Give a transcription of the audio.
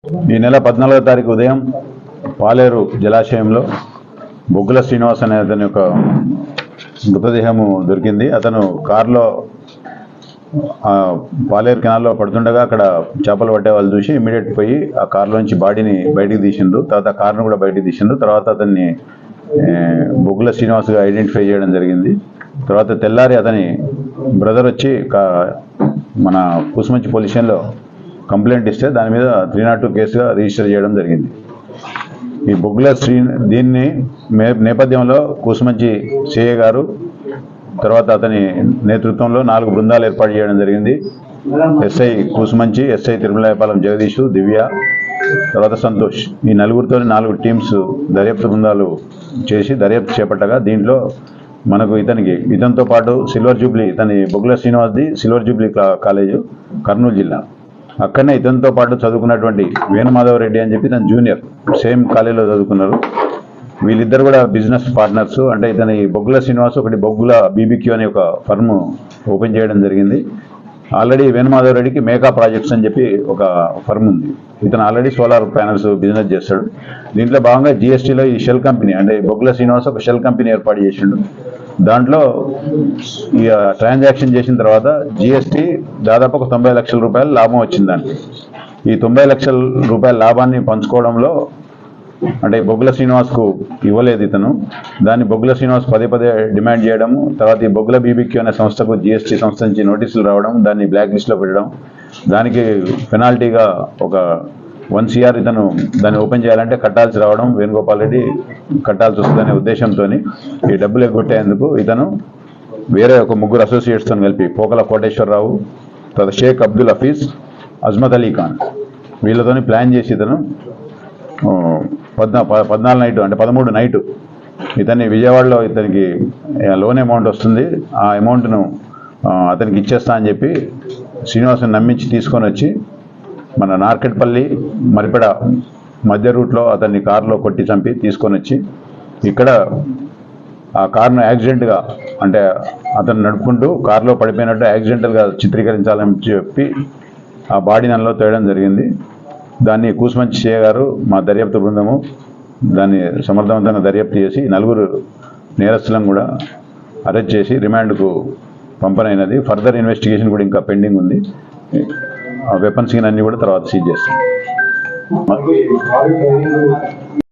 ఈ నెల 14వ తారీఖు ఉదయం పాలేరు జలాశయంలో బొగ్గుల శ్రీనివాస్ అనే అతని యొక్క మృతదేహము దొరికింది. అతను కారులో పాలేరు కెనాల్లో పడుతుండగా అక్కడ చేపలు పట్టే వాళ్ళు చూసి ఇమీడియట్ పోయి ఆ కారులోంచి బాడీని బయటికి తీసిండు. తర్వాత కారును కూడా బయటికి తీసిండు. తర్వాత అతన్ని బొగ్గుల శ్రీనివాస్గా ఐడెంటిఫై చేయడం జరిగింది. తర్వాత తెల్లారి అతని బ్రదర్ వచ్చి మన కూసుమంచి పోలీస్ స్టేషన్లో కంప్లైంట్ ఇస్తే దాని మీద 302 కేసుగా రిజిస్టర్ చేయడం జరిగింది. ఈ బొగ్గుల దీన్ని నేపథ్యంలో కూసుమంచి సిఐ గారు తర్వాత అతని నేతృత్వంలో 4 బృందాలు ఏర్పాటు చేయడం జరిగింది. ఎస్ఐ కూసుమంచి, ఎస్ఐ తిరుమలాయపాలెం జగదీష్, దివ్య, తర్వాత సంతోష్, ఈ నలుగురితో 4 టీమ్స్ దర్యాప్తు బృందాలు చేసి దర్యాప్తు చేపట్టగా దీంట్లో మనకు ఇతనితో పాటు సిల్వర్ జూబ్లీ, ఇతని బొగ్గుల శ్రీనివాస్ది సిల్వర్ జూబ్లీ కాలేజు కర్నూలు జిల్లా, అక్కడనే ఇతనితో పాటు చదువుకున్నటువంటి వేణుమాధవరెడ్డి అని చెప్పి తన జూనియర్ సేమ్ కాలేజీలో చదువుకున్నారు. వీళ్ళిద్దరు కూడా బిజినెస్ పార్ట్నర్స్. అంటే ఇతని బొగ్గుల శ్రీనివాస్ ఒకటి బొగ్గుల బీబీక్యూ అనే ఒక ఫర్మ్ ఓపెన్ చేయడం జరిగింది. ఆల్రెడీ వేణుమాధవరెడ్డికి మేకా ప్రాజెక్ట్స్ అని చెప్పి ఒక ఫర్మ్ ఉంది. ఇతను ఆల్రెడీ సోలార్ ప్యానల్స్ బిజినెస్ చేస్తాడు. దీంట్లో భాగంగా జిఎస్టీలో ఈ షెల్ కంపెనీ అంటే బొగ్గుల శ్రీనివాస్ ఒక షెల్ కంపెనీ ఏర్పాటు చేసిండు. దాంట్లో ఈ ట్రాన్సాక్షన్ చేసిన తర్వాత జిఎస్టీ దాదాపు ఒక 90 లక్షల రూపాయలు లాభం వచ్చింది. దానికి ఈ 90 లక్షల రూపాయల లాభాన్ని పంచుకోవడంలో అంటే బొగ్గుల శ్రీనివాస్కు ఇవ్వలేదు ఇతను. దాన్ని బొగ్గుల శ్రీనివాస్ పదే డిమాండ్ చేయడము, తర్వాత ఈ బొగ్గుల బీబీక్యూ అనే సంస్థకు జిఎస్టీ సంస్థ నుంచి నోటీసులు రావడం, దాన్ని బ్లాక్ లిస్ట్లో పెట్టడం, దానికి పెనాల్టీగా ఒక 1 CR ఇతను దాన్ని ఓపెన్ చేయాలంటే కట్టాల్సి రావడం, వేణుగోపాల్ రెడ్డి కట్టాల్సి వస్తుందనే ఉద్దేశంతో ఈ డబ్బులు ఎగ్గొట్టేందుకు ఇతను వేరే ఒక 3 అసోసియేట్స్తో కలిపి పోకల కోటేశ్వరరావు, తర్వాత షేక్ అబ్దుల్ హఫీజ్, అజ్మత్ అలీ ఖాన్ వీళ్ళతో ప్లాన్ చేసి ఇతను 14 నైట్ అంటే 13 నైటు ఇతన్ని విజయవాడలో ఇతనికి లోన్ అమౌంట్ వస్తుంది, ఆ అమౌంట్ను అతనికి ఇచ్చేస్తా అని చెప్పి శ్రీనివాస్ని నమ్మించి తీసుకొని వచ్చి మన నార్కెట్పల్లి మరిపెడ మధ్య రూట్లో అతన్ని కారులో కొట్టి చంపి తీసుకొని వచ్చి ఇక్కడ ఆ కారును యాక్సిడెంట్గా అంటే అతను నడుపుకుంటూ కారులో పడిపోయినట్టు యాక్సిడెంటల్గా చిత్రీకరించాలని చెప్పి ఆ బాడీ నల్లో తేయడం జరిగింది. దాన్ని కూసుమంచి సిఐ గారు మా దర్యాప్తు బృందము దాన్ని సమర్థవంతంగా దర్యాప్తు చేసి 4 నేరస్తులను కూడా అరెస్ట్ చేసి రిమాండ్కు పంపనైనది. ఫర్దర్ ఇన్వెస్టిగేషన్ కూడా ఇంకా పెండింగ్ ఉంది. ఆ వెపన్స్ అన్నీ కూడా తర్వాత సీజ్ చేస్తాం.